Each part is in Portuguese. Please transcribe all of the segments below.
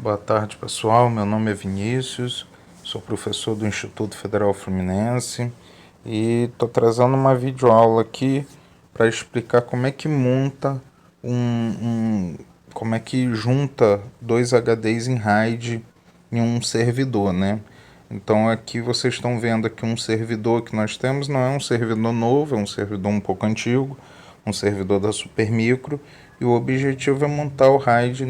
Boa tarde, pessoal. Meu nome é Vinícius, sou professor do Instituto Federal Fluminense e estou trazendo uma videoaula aqui para explicar como é que monta como é que junta dois HDs em RAID em um servidor, né? Então aqui vocês estão vendo aqui um servidor que nós temos, não é um servidor novo, é um servidor um pouco antigo, um servidor da Supermicro, e o objetivo é montar o RAID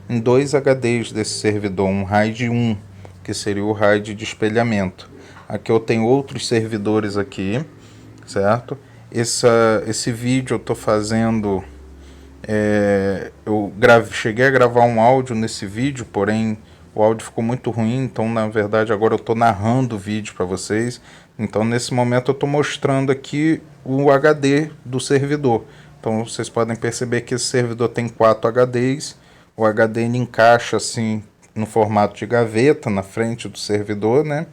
em dois HDs desse servidor, um RAID 1, que seria o RAID de espelhamento. Aqui eu tenho outros servidores aqui, certo? Esse vídeo eu estou fazendo, cheguei a gravar um áudio nesse vídeo, porém o áudio ficou muito ruim, então na verdade agora eu estou narrando o vídeo para vocês. Então nesse momento eu estou mostrando aqui o HD do servidor. Então vocês podem perceber que esse servidor tem 4 HDs. O HD ele encaixa assim no formato de gaveta na frente do servidor, né?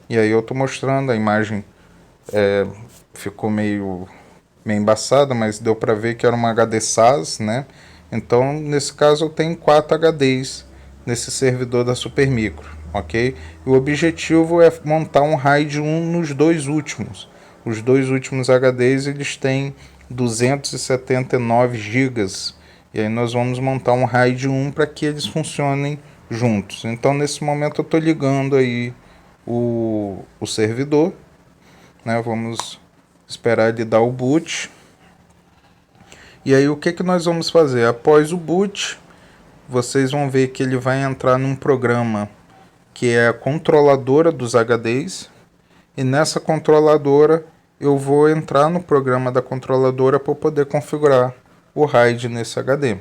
E aí eu estou mostrando a imagem, ficou meio embaçada, mas deu para ver que era uma HD SAS, né? Então, nesse caso, eu tenho 4 HDs nesse servidor da Supermicro, ok? E o objetivo é montar um RAID 1 nos dois últimos. Os dois últimos HDs, eles têm 279 gigas. E aí nós vamos montar um RAID 1 para que eles funcionem juntos. Então, nesse momento, eu estou ligando aí o servidor, né? Vamos esperar ele dar o boot. E aí o que nós vamos fazer? Após o boot, vocês vão ver que ele vai entrar num programa que é a controladora dos HDs. E nessa controladora eu vou entrar no programa da controladora para poder configurar o RAID nesse HD,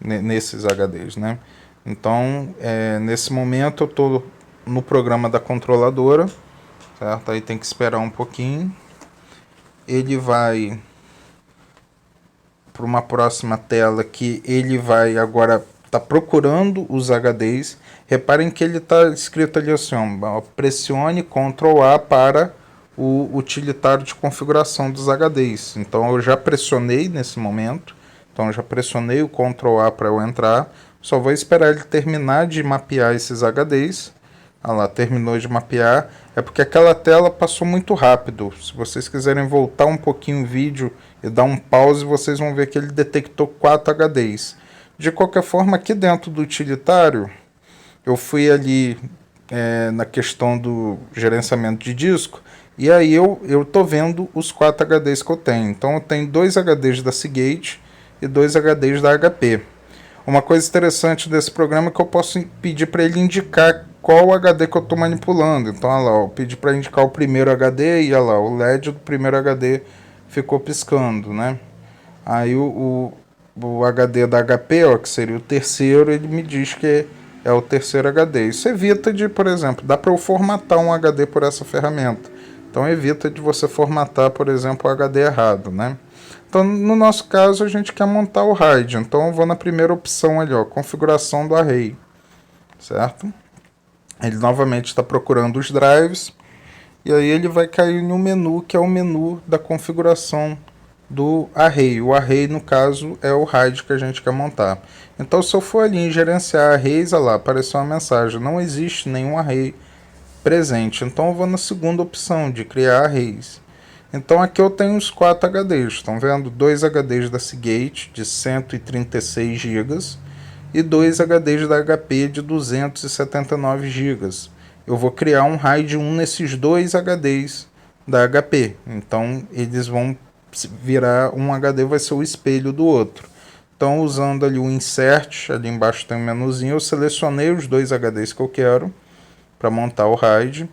nesses HDs, né? Então, nesse momento eu estou no programa da controladora, certo? Aí tem que esperar um pouquinho. Ele vai para uma próxima tela que ele vai agora tá procurando os HDs. Reparem que ele está escrito ali assim, ó, pressione Ctrl A para o utilitário de configuração dos HDs. Então eu já pressionei nesse momento. Então eu já pressionei o Ctrl A para eu entrar. Só vou esperar ele terminar de mapear esses HDs. Ah lá, terminou de mapear. É porque aquela tela passou muito rápido. Se vocês quiserem voltar um pouquinho o vídeo e dar um pause, vocês vão ver que ele detectou 4 HDs. De qualquer forma, aqui dentro do utilitário, eu fui ali na questão do gerenciamento de disco, e aí eu tô vendo os 4 HDs que eu tenho. Então eu tenho 2 HDs da Seagate e 2 HDs da HP. Uma coisa interessante desse programa é que eu posso pedir para ele indicar qual HD que eu estou manipulando. Então, olha lá, eu pedi para indicar o primeiro HD e olha lá, o LED do primeiro HD ficou piscando, né? Aí o HD da HP, ó, que seria o terceiro, ele me diz que é o terceiro HD. Isso evita de, por exemplo, dá para eu formatar um HD por essa ferramenta. Então evita de você formatar, por exemplo, o HD errado, né? Então, no nosso caso, a gente quer montar o RAID. Então, eu vou na primeira opção ali, ó, configuração do array, certo? Ele novamente está procurando os drives e aí ele vai cair no menu que é o menu da configuração do array. O array, no caso, é o RAID que a gente quer montar. Então, se eu for ali em gerenciar arrays, olha lá, apareceu uma mensagem, não existe nenhum array presente. Então, eu vou na segunda opção de criar arrays. Então aqui eu tenho os 4 HDs, estão vendo? 2 HDs da Seagate de 136 GB e 2 HDs da HP de 279 GB. Eu vou criar um RAID 1 nesses 2 HDs da HP. Então eles vão virar, um HD vai ser o espelho do outro. Então usando ali o insert, ali embaixo tem um menuzinho, eu selecionei os 2 HDs que eu quero para montar o RAID,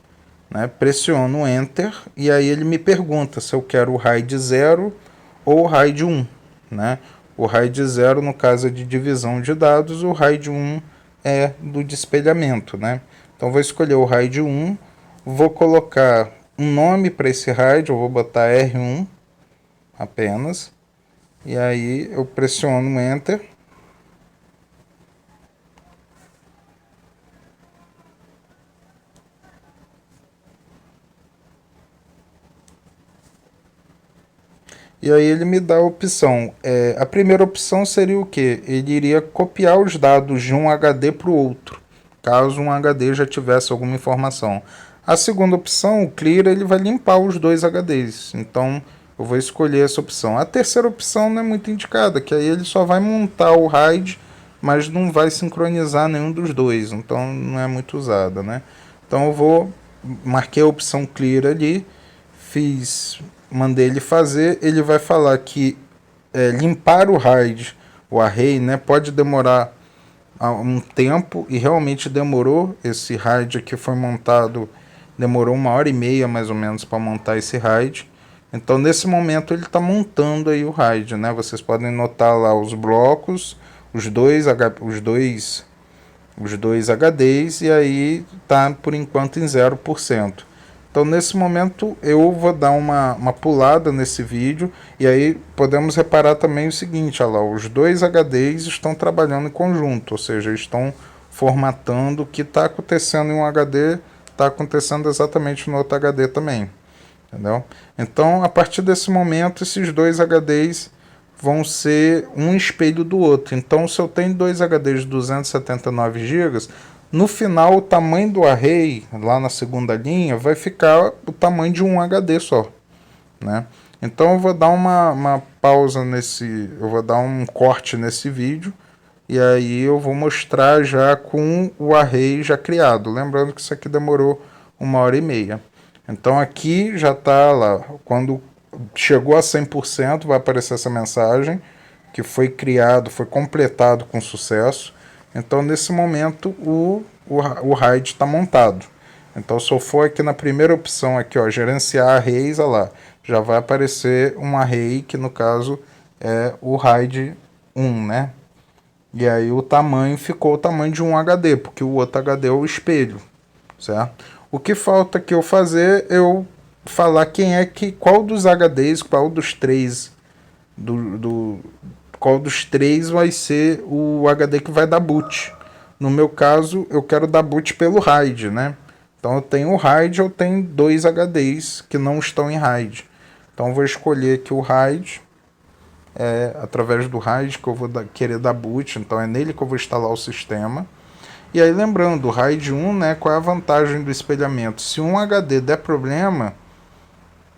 né? Pressiono Enter e aí ele me pergunta se eu quero o RAID 0 ou o RAID 1, né? O RAID 0 no caso é de divisão de dados, o RAID 1 é do de espelhamento, né? Então vou escolher o RAID 1, vou colocar um nome para esse RAID, eu vou botar R1 apenas, e aí eu pressiono Enter. E aí ele me dá a opção. A primeira opção seria o quê? Ele iria copiar os dados de um HD para o outro, caso um HD já tivesse alguma informação. A segunda opção, o Clear, ele vai limpar os dois HDs. Então eu vou escolher essa opção. A terceira opção não é muito indicada, que aí ele só vai montar o RAID, mas não vai sincronizar nenhum dos dois. Então não é muito usada, né? Então eu marquei a opção Clear ali, mandei ele fazer. Ele vai falar que limpar o RAID, o array, né, pode demorar um tempo, e realmente demorou. Esse RAID aqui foi montado, demorou 1h30 mais ou menos para montar esse RAID. Então nesse momento ele está montando aí o RAID, né? Vocês podem notar lá os blocos, os dois HDs, e aí tá por enquanto em 0%. Então nesse momento eu vou dar uma pulada nesse vídeo, e aí podemos reparar também o seguinte, olha lá, os dois HDs estão trabalhando em conjunto, ou seja, estão formatando. O que está acontecendo em um HD está acontecendo exatamente no outro HD também, entendeu? Então a partir desse momento esses dois HDs vão ser um espelho do outro. Então se eu tenho dois HDs de 279 GB, no final, o tamanho do array, lá na segunda linha, vai ficar o tamanho de um HD só, né? Então eu vou dar uma pausa eu vou dar um corte nesse vídeo, e aí eu vou mostrar já com o array já criado. Lembrando que isso aqui demorou 1h30. Então aqui já está lá, quando chegou a 100%, vai aparecer essa mensagem, que foi criado, foi completado com sucesso. Então nesse momento o RAID está montado. Então se eu for aqui na primeira opção aqui, ó, gerenciar arrays, olha lá, já vai aparecer um array que no caso é o RAID 1, né? E aí o tamanho ficou o tamanho de um HD, porque o outro HD é o espelho, certo? O que falta aqui eu fazer, eu falar qual dos HDs, qual dos três vai ser o HD que vai dar boot. No meu caso, eu quero dar boot pelo RAID, né? Então eu tenho o RAID, eu tenho dois HDs que não estão em RAID. Então eu vou escolher aqui o RAID, através do RAID que eu vou querer dar boot, então é nele que eu vou instalar o sistema. E aí lembrando, o RAID 1, né, qual é a vantagem do espelhamento? Se um HD der problema,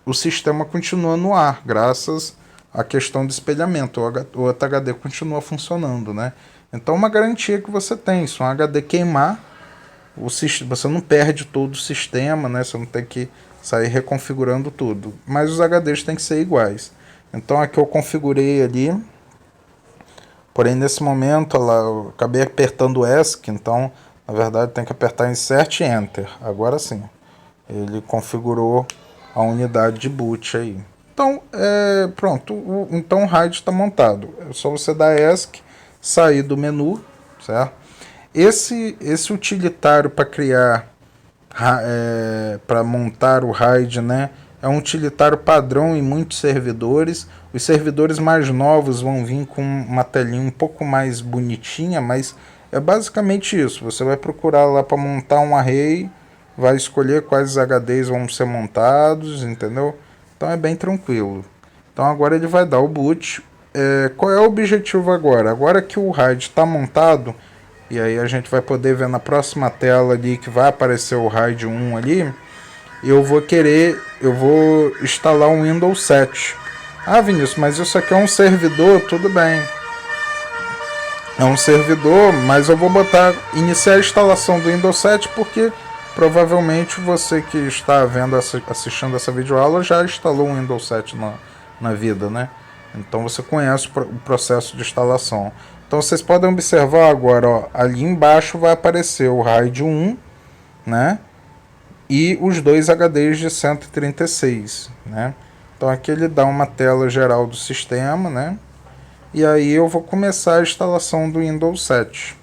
o sistema continua no ar, graças à questão do espelhamento. O outro HD continua funcionando, né? Então uma garantia que você tem, se um HD queimar, você não perde todo o sistema, né? Você não tem que sair reconfigurando tudo. Mas os HDs têm que ser iguais. Então aqui eu configurei ali, porém nesse momento eu acabei apertando o ESC, então na verdade tem que apertar Insert e Enter. Agora sim, ele configurou a unidade de boot aí. Então, pronto, então o RAID está montado. É só você dar ESC, sair do menu, certo? Esse utilitário para criar, para montar o RAID, né, é um utilitário padrão em muitos servidores. Os servidores mais novos vão vir com uma telinha um pouco mais bonitinha, mas é basicamente isso. Você vai procurar lá para montar um array, vai escolher quais HDs vão ser montados, entendeu? Então é bem tranquilo. Então agora ele vai dar o boot. Qual é o objetivo agora? Agora que o RAID está montado, e aí a gente vai poder ver na próxima tela ali que vai aparecer o RAID 1 ali, eu vou instalar um Windows 7. Ah, Vinícius, mas isso aqui é um servidor, tudo bem. É um servidor, mas eu vou iniciar a instalação do Windows 7 porque provavelmente você que está assistindo essa videoaula já instalou um Windows 7 na vida, né? Então você conhece o processo de instalação. Então vocês podem observar agora, ó, ali embaixo vai aparecer o RAID 1, né? E os dois HDs de 136, né? Então aqui ele dá uma tela geral do sistema, né? E aí eu vou começar a instalação do Windows 7.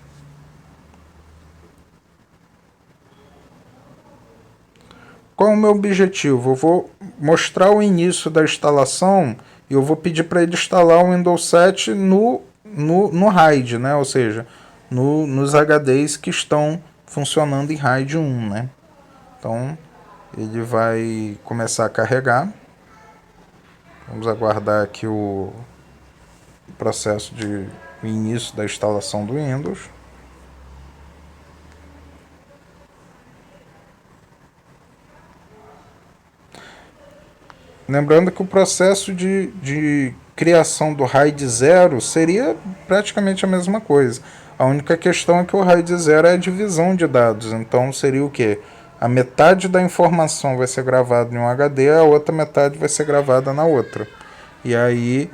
Qual é o meu objetivo? Eu vou mostrar o início da instalação e eu vou pedir para ele instalar o Windows 7 no RAID, né? Ou seja, nos HDs que estão funcionando em RAID 1, né? Então ele vai começar a carregar. Vamos aguardar aqui o processo de início da instalação do Windows. Lembrando que o processo de criação do RAID 0 seria praticamente a mesma coisa. A única questão é que o RAID 0 é a divisão de dados. Então seria o quê? A metade da informação vai ser gravada em um HD, a outra metade vai ser gravada na outra. E aí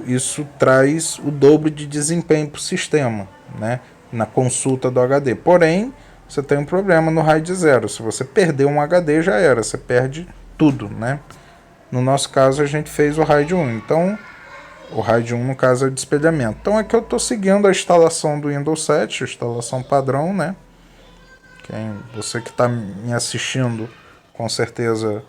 isso traz o dobro de desempenho para o sistema, né? Na consulta do HD. Porém, você tem um problema no RAID 0. Se você perder um HD, já era. Você perde tudo, né? No nosso caso, a gente fez o RAID 1. Então, o RAID 1, no caso, é o de espelhamento. Então, aqui eu estou seguindo a instalação do Windows 7, a instalação padrão, né? Você que está me assistindo, com certeza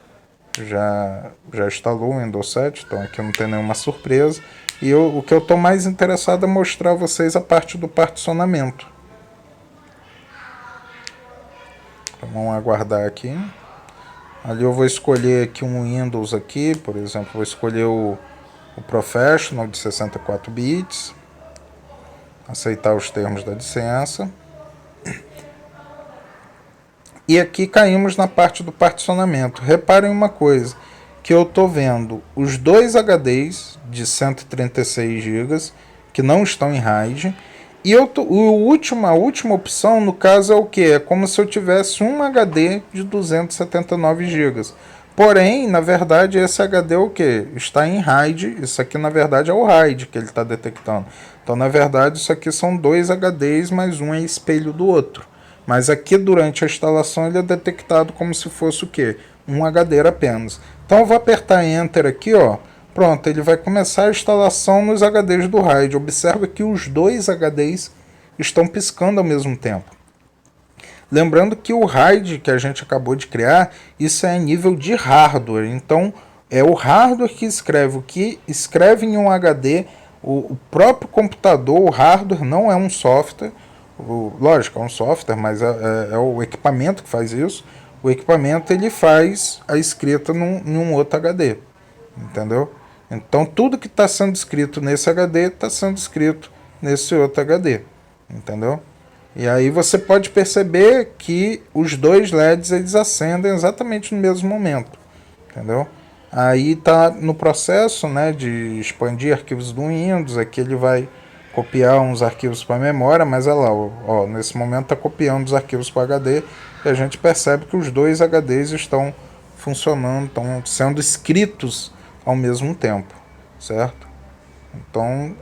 já instalou o Windows 7. Então, aqui não tem nenhuma surpresa. E o que eu estou mais interessado é mostrar a vocês a parte do particionamento. Então, vamos aguardar aqui. Ali eu vou escolher aqui um Windows aqui, por exemplo, vou escolher o Professional de 64 bits, aceitar os termos da licença. E aqui caímos na parte do particionamento. Reparem uma coisa, que eu estou vendo os dois HDs de 136 GB que não estão em RAID. E a última opção, no caso, é o que? É como se eu tivesse um HD de 279 GB. Porém, na verdade, esse HD é o que? Está em RAID. Isso aqui, na verdade, é o RAID que ele está detectando. Então, na verdade, isso aqui são dois HDs, mas um é espelho do outro. Mas aqui, durante a instalação, ele é detectado como se fosse o que? Um HD apenas. Então, eu vou apertar Enter aqui, ó. Pronto, ele vai começar a instalação nos HDs do RAID. Observa que os dois HDs estão piscando ao mesmo tempo. Lembrando que o RAID que a gente acabou de criar, isso é a nível de hardware. Então, é o hardware que escreve. O que escreve em um HD, o próprio computador, o hardware, não é um software. Lógico, é um software, mas é o equipamento que faz isso. O equipamento ele faz a escrita num outro HD. Entendeu? Então, tudo que está sendo escrito nesse HD está sendo escrito nesse outro HD. Entendeu? E aí você pode perceber que os dois LEDs eles acendem exatamente no mesmo momento. Entendeu? Aí está no processo, né, de expandir arquivos do Windows. Aqui ele vai copiar uns arquivos para a memória, mas olha lá, ó, nesse momento está copiando os arquivos para HD e a gente percebe que os dois HDs estão funcionando, estão sendo escritos ao mesmo tempo, certo? Então,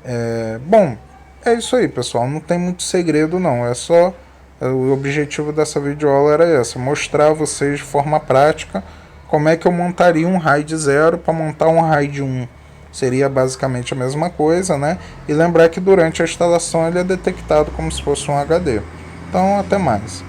bom, é isso aí, pessoal. Não tem muito segredo, não. É só o objetivo dessa videoaula era esse, mostrar a vocês de forma prática como é que eu montaria um RAID 0 para montar um RAID 1. Seria basicamente a mesma coisa, né? E lembrar que durante a instalação ele é detectado como se fosse um HD. Então, até mais.